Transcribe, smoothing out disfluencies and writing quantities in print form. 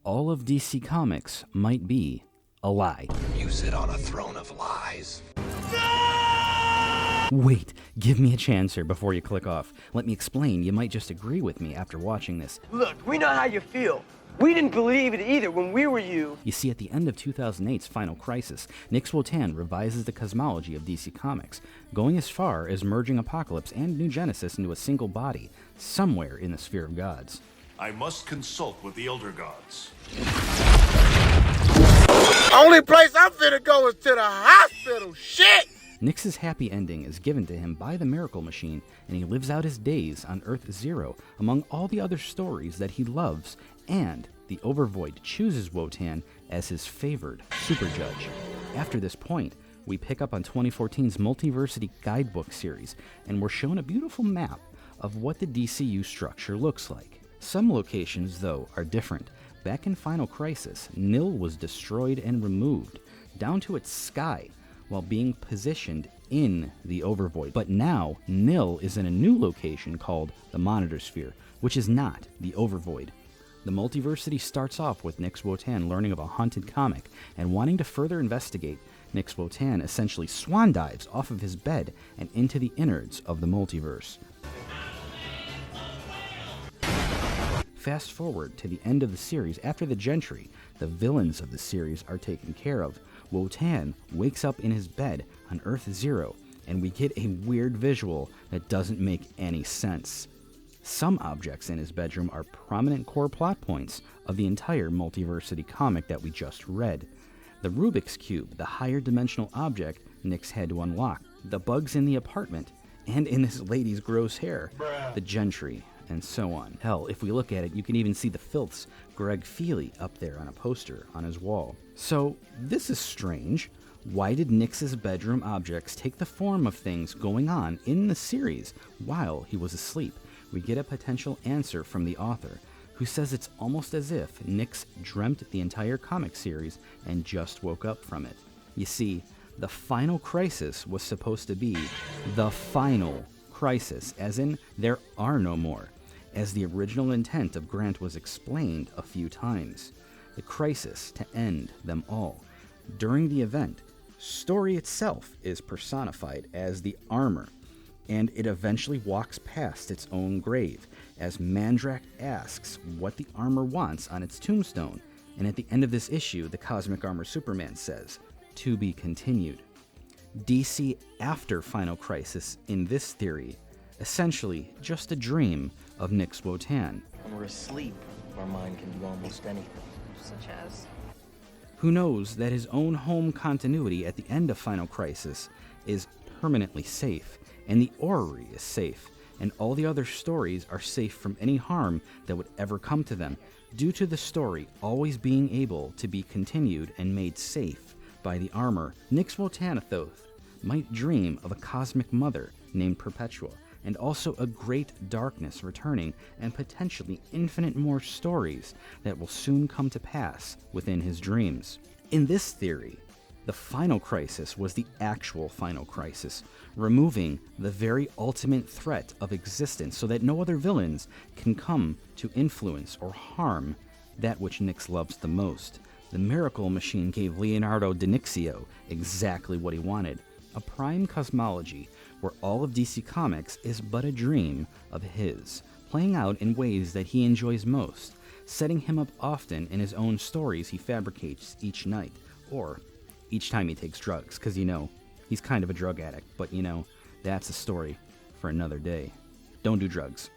all of DC Comics might be a lie. You sit on a throne of lies. Wait, give me a chance here before you click off. Let me explain. You might just agree with me after watching this. Look, we know how you feel. We didn't believe it either when we were you. You see, at the end of 2008's Final Crisis, Nick Uotan revises the cosmology of DC Comics, going as far as merging Apocalypse and New Genesis into a single body, somewhere in the sphere of gods. I must consult with the Elder Gods. Only place I'm finna go is to the hospital. Shit! Nick's happy ending is given to him by the Miracle Machine, and he lives out his days on Earth Zero among all the other stories that he loves, and the Overvoid chooses Uotan as his favored super judge. After this point, we pick up on 2014's Multiversity Guidebook series, and we're shown a beautiful map of what the DCU structure looks like. Some locations, though, are different. Back in Final Crisis, Nil was destroyed and removed, down to its sky, while being positioned in the Overvoid. But now, Nil is in a new location called the Monitor Sphere, which is not the Overvoid. The Multiversity starts off with Nick Uotan learning of a haunted comic and wanting to further investigate. Nick Uotan essentially swan dives off of his bed and into the innards of the multiverse. Fast forward to the end of the series. After the Gentry, the villains of the series are taken care of. Uotan wakes up in his bed on Earth Zero, and we get a weird visual that doesn't make any sense. Some objects in his bedroom are prominent core plot points of the entire Multiversity comic that we just read. The Rubik's Cube, the higher dimensional object Nick's had to unlock, the bugs in the apartment, and in this lady's gross hair, the Gentry, and so on. Hell, if we look at it, you can even see the Filth's Greg Feely up there on a poster on his wall. So, this is strange. Why did Nick's bedroom objects take the form of things going on in the series while he was asleep? We get a potential answer from the author, who says it's almost as if Nick's dreamt the entire comic series and just woke up from it. You see, the Final Crisis was supposed to be the final crisis, as in there are no more, as the original intent of Grant was explained a few times. The crisis to end them all. During the event, story itself is personified as the armor, and it eventually walks past its own grave, as Mandrak asks what the armor wants on its tombstone, and at the end of this issue, the Cosmic Armor Superman says, "To be continued." DC after Final Crisis, in this theory, essentially just a dream of Nick Uotan. When we're asleep, our mind can do almost anything. Such as? Who knows that his own home continuity at the end of Final Crisis is permanently safe, and the orrery is safe, and all the other stories are safe from any harm that would ever come to them, due to the story always being able to be continued and made safe by the armor. Nick Uotan might dream of a cosmic mother named Perpetua, and also a great darkness returning, and potentially infinite more stories that will soon come to pass within his dreams. In this theory, the Final Crisis was the actual Final Crisis, removing the very ultimate threat of existence so that no other villains can come to influence or harm that which Nick loves the most. The Miracle Machine gave Leonardo D'Annunzio exactly what he wanted, a prime cosmology where all of DC Comics is but a dream of his, playing out in ways that he enjoys most, setting him up often in his own stories he fabricates each night, or each time he takes drugs, because, he's kind of a drug addict, but, that's a story for another day. Don't do drugs.